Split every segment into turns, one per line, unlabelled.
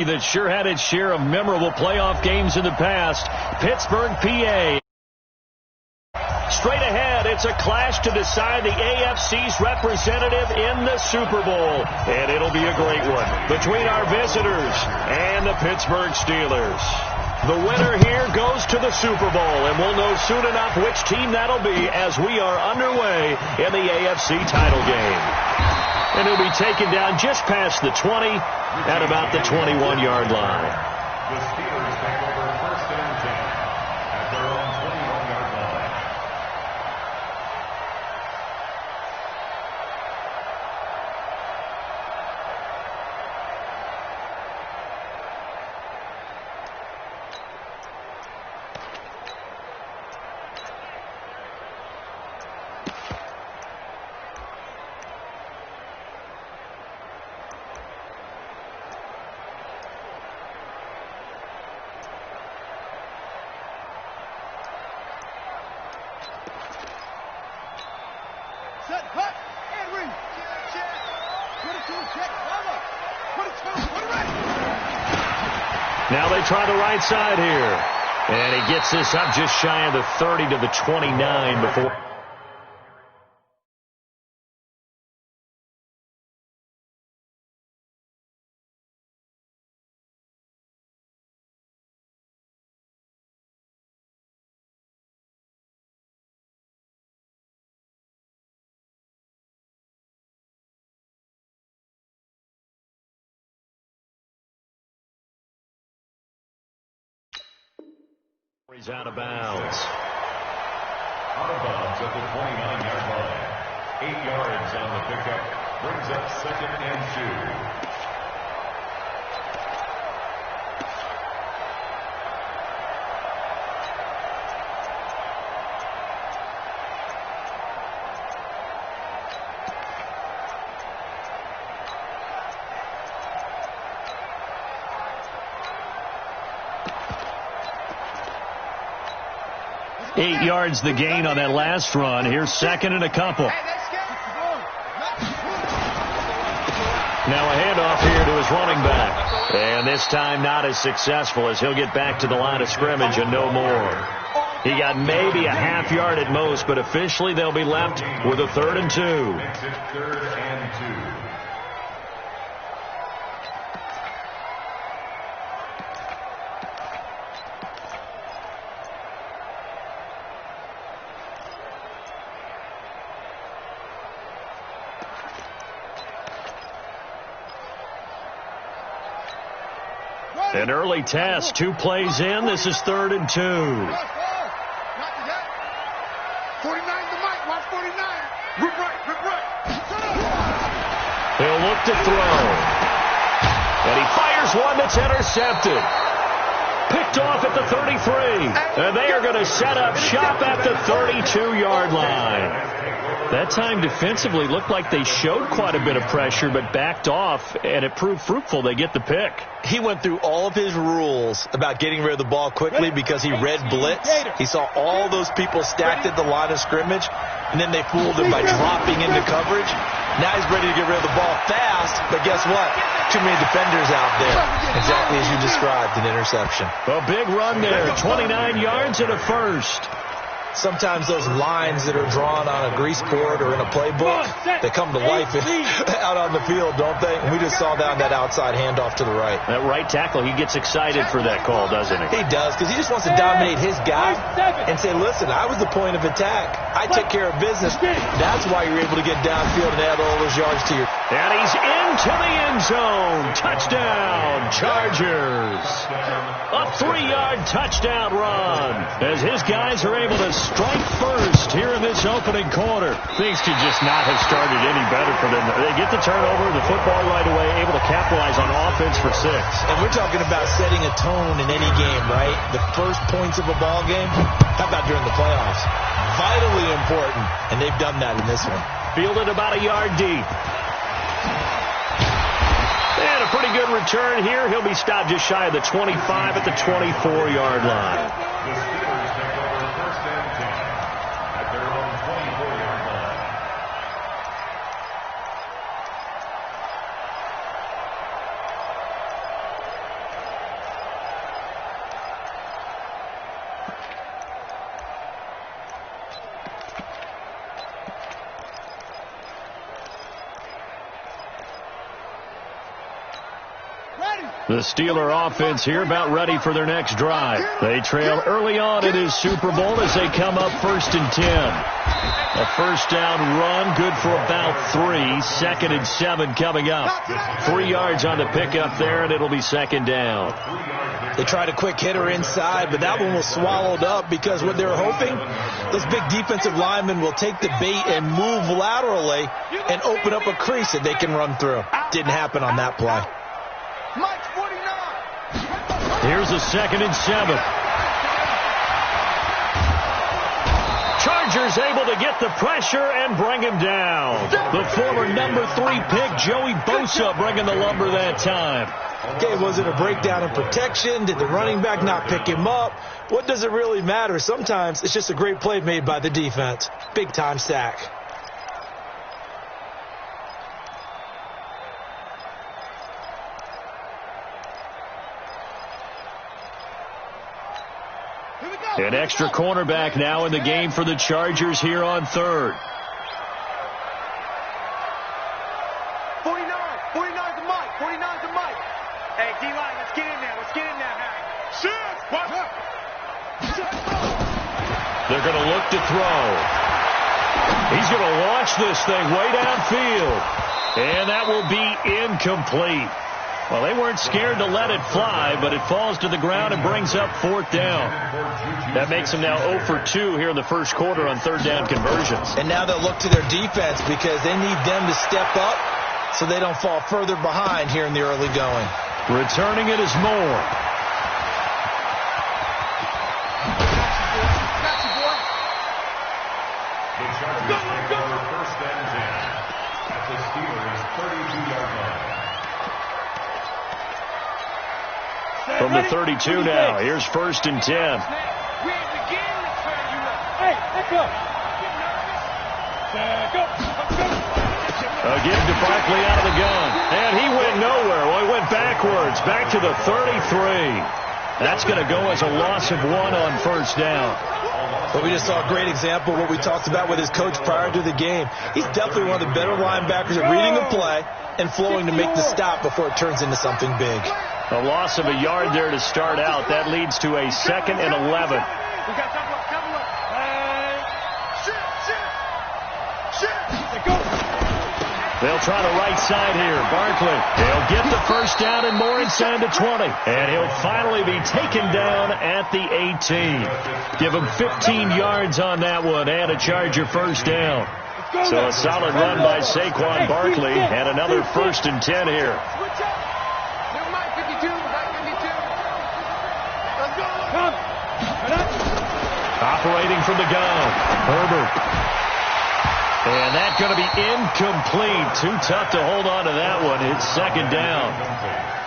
That sure had its share of memorable playoff games in the past. Pittsburgh, PA. Straight ahead, it's a clash to decide the AFC's representative in the Super Bowl. And it'll be a great one between our visitors and the Pittsburgh Steelers. The winner here goes to the Super Bowl, and we'll know soon enough which team that'll be as we are underway in the AFC title game. And he'll be taken down just past the 20 at about the 21-yard line.
The Steelers take over first and 10 at their own 21-yard line.
Now they try the right side here. And he gets this up just shy of the 30 to the 29 before. He's out of bounds.
Out of bounds at the 29-yard line. 8 yards on the pickup. Brings up second and 2.
Eight yards the gain on that last run. Here's second and a couple. Now a handoff here to his running back. And this time not as successful as he'll get back to the line of scrimmage and no more. He got maybe a half yard at most, but officially they'll be left with a 3rd and 2.
Makes it 3rd and 2.
An early test, 2 plays in. This is 3rd and 2.
49 to Mike, watch 49. Rip right.
He'll look to throw. And he fires one that's intercepted. Picked off at the 33. And they are going to set up shop at the 32-yard line. That time defensively looked like they showed quite a bit of pressure but backed off, and it proved fruitful. They get the pick.
He went through all of his rules about getting rid of the ball quickly because he read blitz. He saw all those people stacked at the line of scrimmage, and then they fooled him by dropping into coverage. Now he's ready to get rid of the ball fast, but guess what? Too many defenders out there. Exactly as you described, an interception.
A big run there, 29 yards and a first.
Sometimes those lines that are drawn on a grease board or in a playbook, they come to life out on the field, don't they? And we just saw that on that outside handoff to the right.
That right tackle, he gets excited for that call, doesn't he?
He does, because he just wants to dominate his guy and say, listen, I was the point of attack. I took care of business. That's why you're able to get downfield and add all those yards to your...
And he's into the end zone. Touchdown, Chargers. A 3-yard touchdown run as his guys are able to strike first here in this opening quarter. Things could just not have started any better for them. They get the turnover, the football right away, able to capitalize on offense for 6.
And we're talking about setting a tone in any game, right? The first points of a ball game, how about during the playoffs? Vitally important, and they've done that in this one.
Fielded about a yard deep. And a pretty good return here. He'll be stopped just shy of the 25 at the 24-yard line.
The Steelers take over first and 10 at their own 24-yard line.
The Steeler offense here about ready for their next drive. They trail early on in his Super Bowl as they come up 1st and 10. A first down run, good for about 3. 2nd and 7 coming up. 3 yards on the pickup there, and it'll be 2nd down.
They tried a quick hitter inside, but that one was swallowed up because what they were hoping, those big defensive linemen will take the bait and move laterally and open up a crease that they can run through. Didn't happen on that play.
Here's a 2nd and 7. Chargers able to get the pressure and bring him down. The former number 3 pick, Joey Bosa, bringing the lumber that time.
Okay, was it a breakdown in protection? Did the running back not pick him up? What does it really matter? Sometimes it's just a great play made by the defense. Big time sack.
An extra cornerback now in the game for the Chargers here on 3rd.
49 to Mike. 49 to Mike. Hey, D-line, let's get in there. Let's get in there, Harry. Shit! What?
They're going to look to throw. He's going to launch this thing way downfield. And that will be incomplete. Well, they weren't scared to let it fly, but it falls to the ground and brings up 4th down. That makes them now 0 for 2 here in the first quarter on 3rd down conversions.
And now they'll look to their defense because they need them to step up so they don't fall further behind here in the early going.
Returning it is Moore.
The Chargers take over 1st and 10 at the Steelers' 32-yard line.
From the 32 now, here's 1st and 10.
Hey, let's go.
Again to Barkley out of the gun. And he went nowhere. Well, he went backwards, back to the 33. That's going to go as a loss of 1 on 1st down.
But we just saw a great example of what we talked about with his coach prior to the game. He's definitely one of the better linebackers at reading the play and flowing to make the stop before it turns into something big.
A loss of a yard there to start out. That leads to a 2nd and 11. They'll try the right side here. Barkley, he'll get the first down and more inside the 20. And he'll finally be taken down at the 18. Give him 15 yards on that one and a Charger first down. So a solid run by Saquon Barkley and another 1st and 10 here. Operating from the gun, Herbert. And that's going to be incomplete. Too tough to hold on to that one. It's 2nd down.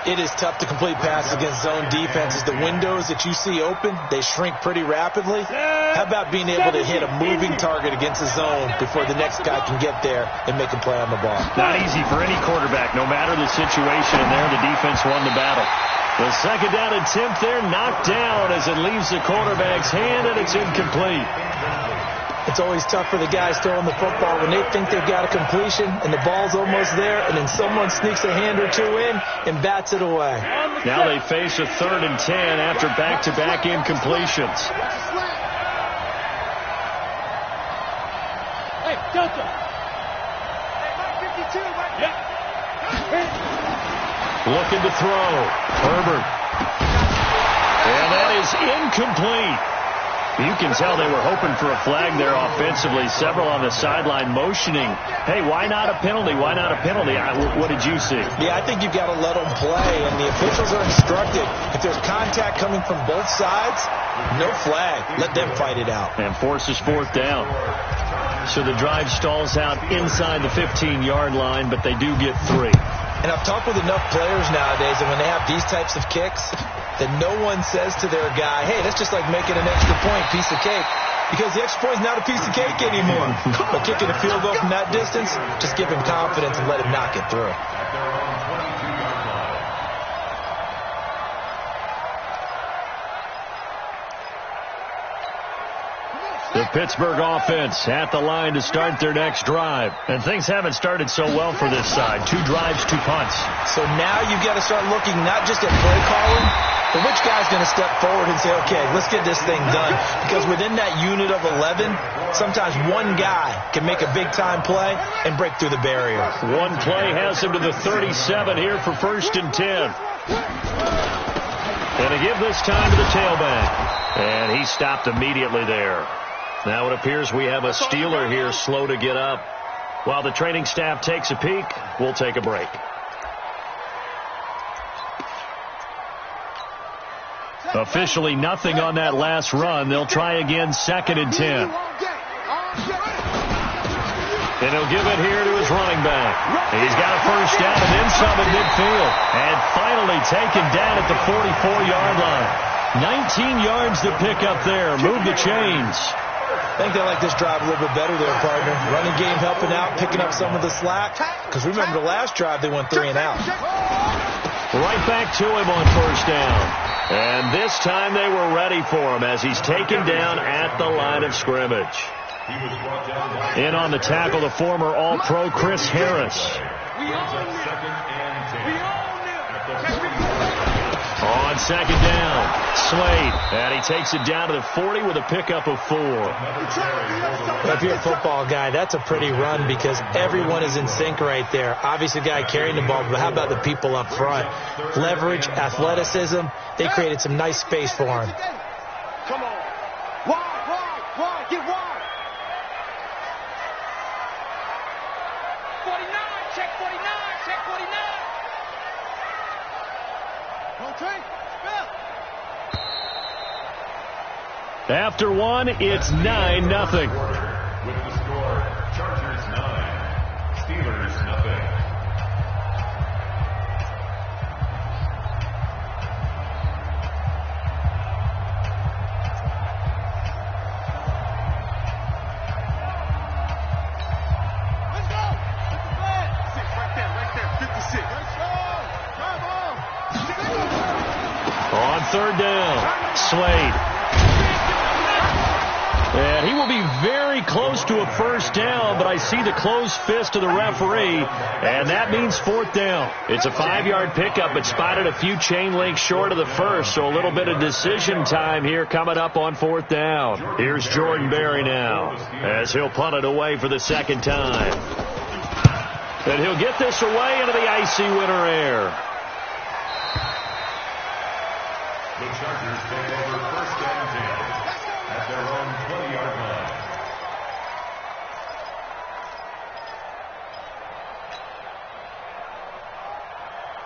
It is tough to complete passes against zone defenses. The windows that you see open, they shrink pretty rapidly. How about being able to hit a moving target against a zone before the next guy can get there and make a play on the ball?
Not easy for any quarterback, no matter the situation. And there, the defense won the battle. The 2nd down attempt there knocked down as it leaves the quarterback's hand, and it's incomplete.
It's always tough for the guys throwing the football when they think they've got a completion and the ball's almost there, and then someone sneaks a hand or two in and bats it away.
Now they face a 3rd and 10 after back-to-back incompletions.
Hey, Delta. Hey, Mike 52, Mike. Yeah.
Looking to throw. Herbert. And that is incomplete. You can tell they were hoping for a flag there offensively. Several on the sideline motioning. Hey, why not a penalty? Why not a penalty? What did you see?
Yeah, I think you've got to let them play, and the officials are instructed. If there's contact coming from both sides, no flag. Let them fight it out.
And forces 4th down. So the drive stalls out inside the 15-yard line, but they do get 3.
And I've talked with enough players nowadays, and when they have these types of kicks, that no one says to their guy, hey, that's just like making an extra point, piece of cake. Because the extra point is not a piece of cake anymore. But kicking a field goal from that distance, just give him confidence and let him knock it through.
The Pittsburgh offense at the line to start their next drive. And things haven't started so well for this side. 2 drives, 2 punts.
So now you've got to start looking not just at play calling, but which guy's going to step forward and say, okay, let's get this thing done. Because within that unit of 11, sometimes one guy can make a big-time play and break through the barrier.
One play has him to the 37 here for 1st and 10. And to give this time to the tailback. And he stopped immediately there. Now it appears we have a Steeler here slow to get up. While the training staff takes a peek, we'll take a break. Officially nothing on that last run. They'll try again 2nd and 10. And he'll give it here to his running back. He's got a 1st down and then some at midfield. And finally taken down at the 44-yard line. 19 yards to pick up there. Move the chains.
I think they like this drive a little bit better there, partner. Running game helping out, picking up some of the slack. Because remember the last drive they went 3 and out.
Right back to him on 1st down. And this time they were ready for him as he's taken down at the line of scrimmage. In on the tackle, the former All-Pro Chris Harris. On 2nd down, Slade. And he takes it down to the 40 with a pickup of 4.
If you're a football guy, that's a pretty run because everyone is in sync right there. Obviously, the guy carrying the ball, but how about the people up front? Leverage, athleticism. They created some nice space for him.
Come on. Wide. Get wide. 49. Check 49. Okay.
After 1, it's 9-0.
With the score, Chargers 9, Steelers nothing.
Let's go. Right there. 56. Let's go. Come on.
On 3rd down, Slade. And he will be very close to a 1st down, but I see the closed fist of the referee, and that means 4th down. It's a 5-yard pickup, but spotted a few chain links short of the 1st, so a little bit of decision time here coming up on 4th down. Here's Jordan Berry now as he'll punt it away for the 2nd time. And he'll get this away into the icy winter air.
The Chargers take over 1st and 10 at their own 20-yard line.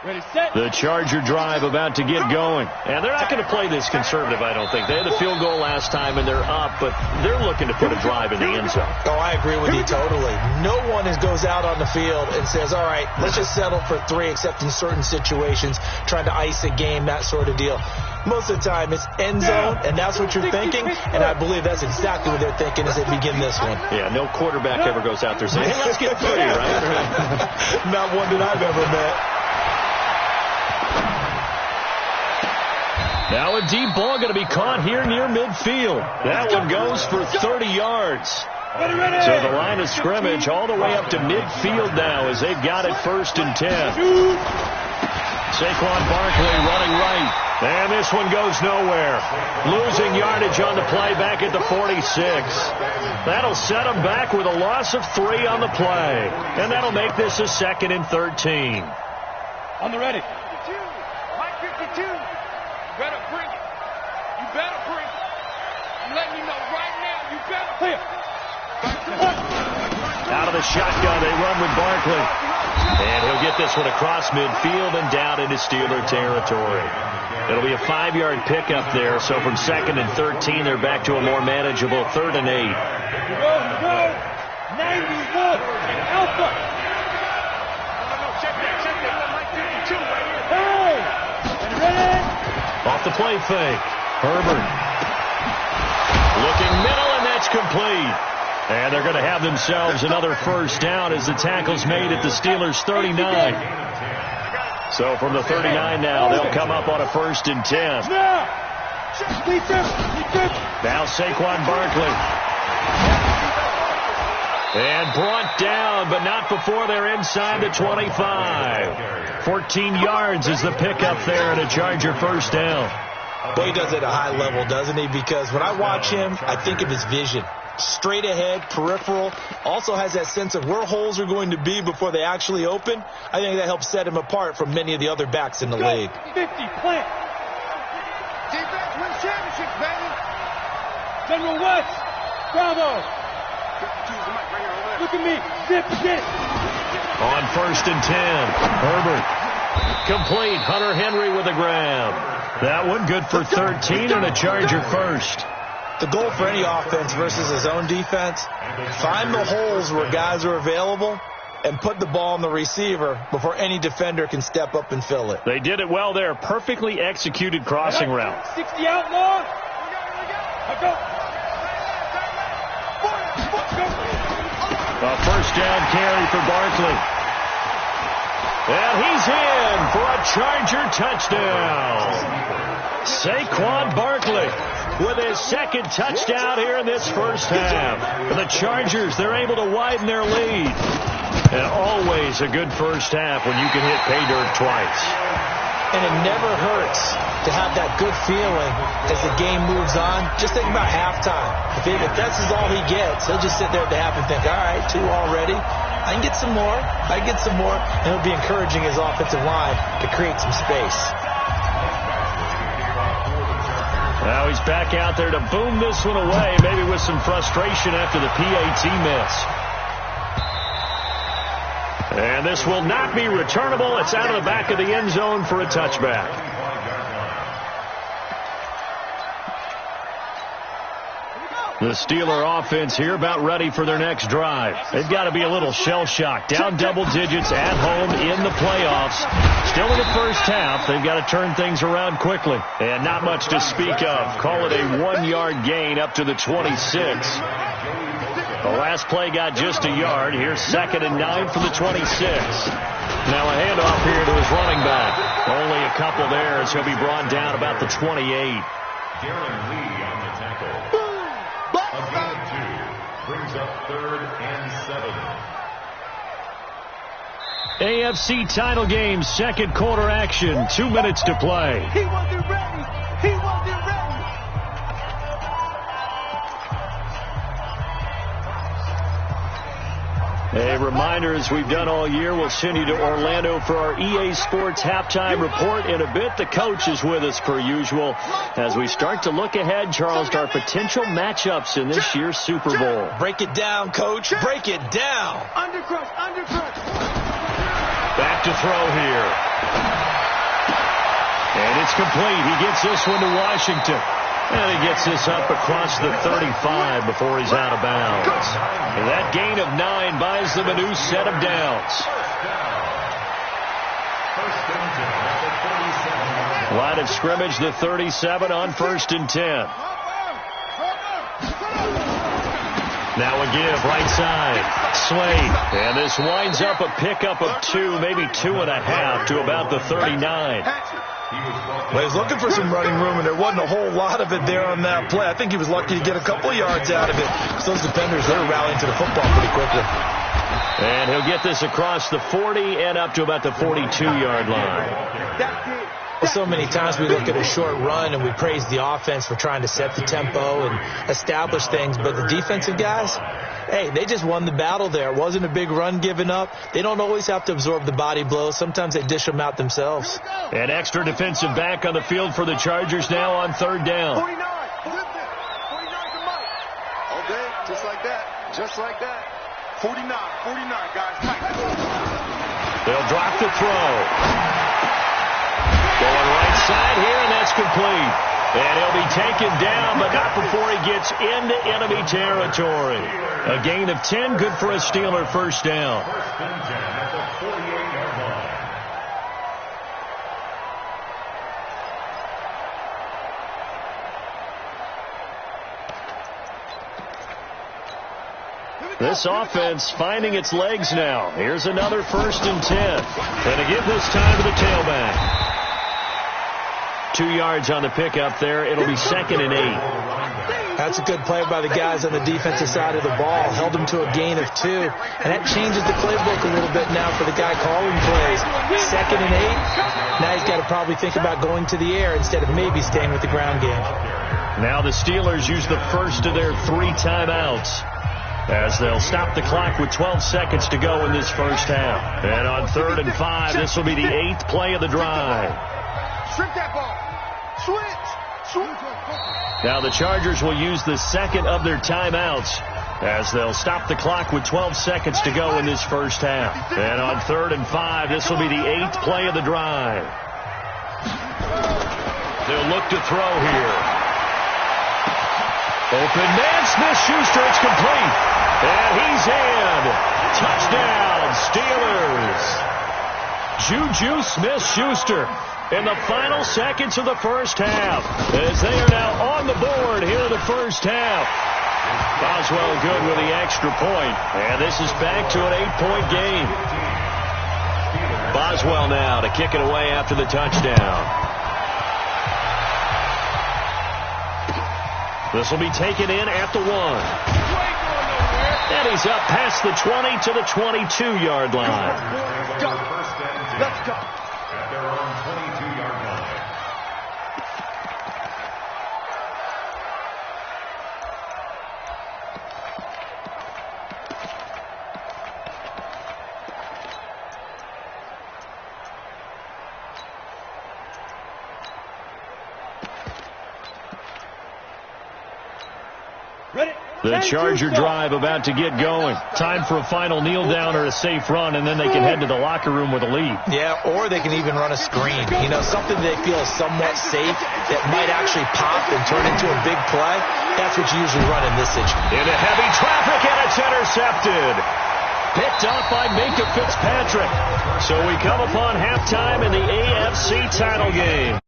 Ready, set.
The Charger drive about to get going. And they're not going to play this conservative, I don't think. They had the field goal last time, and they're up, but they're looking to put a drive in the end zone.
Oh, I agree with you totally. No one goes out on the field and says, all right, let's just settle for 3, except in certain situations, trying to ice a game, that sort of deal. Most of the time, it's end zone, and that's what you're thinking, and I believe that's exactly what they're thinking as they begin this one.
Yeah, no quarterback ever goes out there saying, hey, let's get 3, right?
Not one that I've ever met.
Now a deep ball going to be caught here near midfield. That one goes for 30 yards. So the line of scrimmage all the way up to midfield now as they've got it 1st and 10. Saquon Barkley running right. And this one goes nowhere. Losing yardage on the play back at the 46. That'll set them back with a loss of 3 on the play. And that'll make this a 2nd and 13.
On the ready. 52. Mike 52. You better bring it. I'm letting you know right now. You better. Here.
Out of the shotgun, they run with Barkley. And he'll get this one across midfield and down into Steeler territory. It'll be a 5-yard pickup there. So from 2nd and 13, they're back to a more manageable 3rd and 8.
Go. 91. Alpha. No. Check that. Mike 52 right here. Hey. Ready?
Off the play fake. Herbert. Looking middle, and that's complete. And they're going to have themselves another 1st down as the tackle's made at the Steelers' 39. So from the 39 now, they'll come up on a 1st and 10. Now Saquon Barkley And brought down, but not before they're inside the 25. 14 yards is the pickup there and a Charger first down.
Well, he does it at a high level, doesn't he? Because when I watch him, I think of his vision. Straight ahead, peripheral, also has that sense of where holes are going to be before they actually open. I think that helps set him apart from many of the other backs in the league.
50, plant. Defense wins championships, baby. General West, bravo. Look at me. Zip.
On 1st and 10, Herbert. Complete. Hunter Henry with a grab. That one good for 13 and a Charger first.
The goal for any offense versus his own defense, find the holes where guys are available and put the ball on the receiver before any defender can step up and fill it.
They did it well there. Perfectly executed crossing route.
60 outlaw.
A first down carry for Barkley. And he's in for a Charger touchdown. Saquon Barkley with his second touchdown here in this first half. For the Chargers, they're able to widen their lead. And always a good first half when you can hit pay dirt twice.
And it never hurts to have that good feeling as the game moves on. Just think about halftime. If that's all he gets, he'll just sit there at the half and think, all right, 2 already. I can get some more. And he'll be encouraging his offensive line to create some space.
Now he's back out there to boom this one away, maybe with some frustration after the PAT miss. And this will not be returnable. It's out of the back of the end zone for a touchback. The Steeler offense here about ready for their next drive. They've got to be a little shell-shocked. Down double digits at home in the playoffs. Still in the first half. They've got to turn things around quickly. And not much to speak of. Call it a 1-yard gain up to the 26. The last play got just a yard. Here's 2nd and 9 for the 26. Now a handoff here to his running back. Only a couple there as he'll be brought down about the 28.
Darren Lee on the tackle. A gain of 2 brings up 3rd and 7.
AFC title game, second quarter action. 2 minutes to play.
He wasn't ready.
A reminder, as we've done all year, we'll send you to Orlando for our EA Sports halftime report in a bit. The coach is with us per usual as we start to look ahead, Charles, to our potential matchups in this year's Super Bowl.
Break it down, Coach. Break it down.
Undercrush.
Back to throw here. And it's complete. He gets this one to Washington. And he gets this up across the 35 before he's out of bounds. And that gain of 9 buys them a new set of downs. Line of scrimmage, the 37 on 1st and 10. Now a give, right side. Slade. And this winds up a pickup of 2, maybe 2.5 to about the 39.
Well, he was looking for some running room, and there wasn't a whole lot of it there on that play. I think he was lucky to get a couple of yards out of it. So those defenders, they're rallying to the football pretty quickly.
And he'll get this across the 40 and up to about the 42-yard line.
Well, so many times we look at a short run and we praise the offense for trying to set the tempo and establish things, but the defensive guys, hey, they just won the battle there. It wasn't a big run given up. They don't always have to absorb the body blows. Sometimes they dish them out themselves.
An extra defensive back on the field for the Chargers now on 3rd down.
49 to Mike. Okay, just like that. 49, guys.
They'll drop the throw. Going right side here, and that's complete. And he'll be taken down, but not before he gets into enemy territory. A gain of 10, good for a Steeler first down.
1st and 10 at the 48-yard line.
This offense finding its legs now. Here's another 1st and 10. And again this time to the tailback. 2 yards on the pickup there. It'll be 2nd and 8.
That's a good play by the guys on the defensive side of the ball. Held them to a gain of 2. And that changes the playbook a little bit now for the guy calling plays. 2nd and 8. Now he's got to probably think about going to the air instead of maybe staying with the ground game.
Now the Steelers use the first of their 3 timeouts, as they'll stop the clock with 12 seconds to go in this first half. And on 3rd and 5, this will be the 8th play of the drive.
Strip that ball. Switch.
Now the Chargers will use the second of their timeouts, as they'll stop the clock with 12 seconds to go in this first half. And on 3rd and 5, this will be the 8th play of the drive. They'll look to throw here. Open man, Smith-Schuster, it's complete. And he's in. Touchdown, Steelers. Juju Smith-Schuster in the final seconds of the first half, as they are now on the board here in the first half. Boswell good with the extra point, and this is back to an 8-point game. Boswell now to kick it away after the touchdown. This will be taken in at the 1. And he's up past the 20 to the 22-yard line.
Let's go.
At their own 22-yard line.
The Charger drive about to get going. Time for a final kneel down or a safe run, and then they can head to the locker room with a lead.
Yeah, or they can even run a screen. You know, something they feel is somewhat safe that might actually pop and turn into a big play. That's what you usually run in this situation.
Into heavy traffic, and it's intercepted. Picked off by Minkah Fitzpatrick. So we come upon halftime in the AFC title game.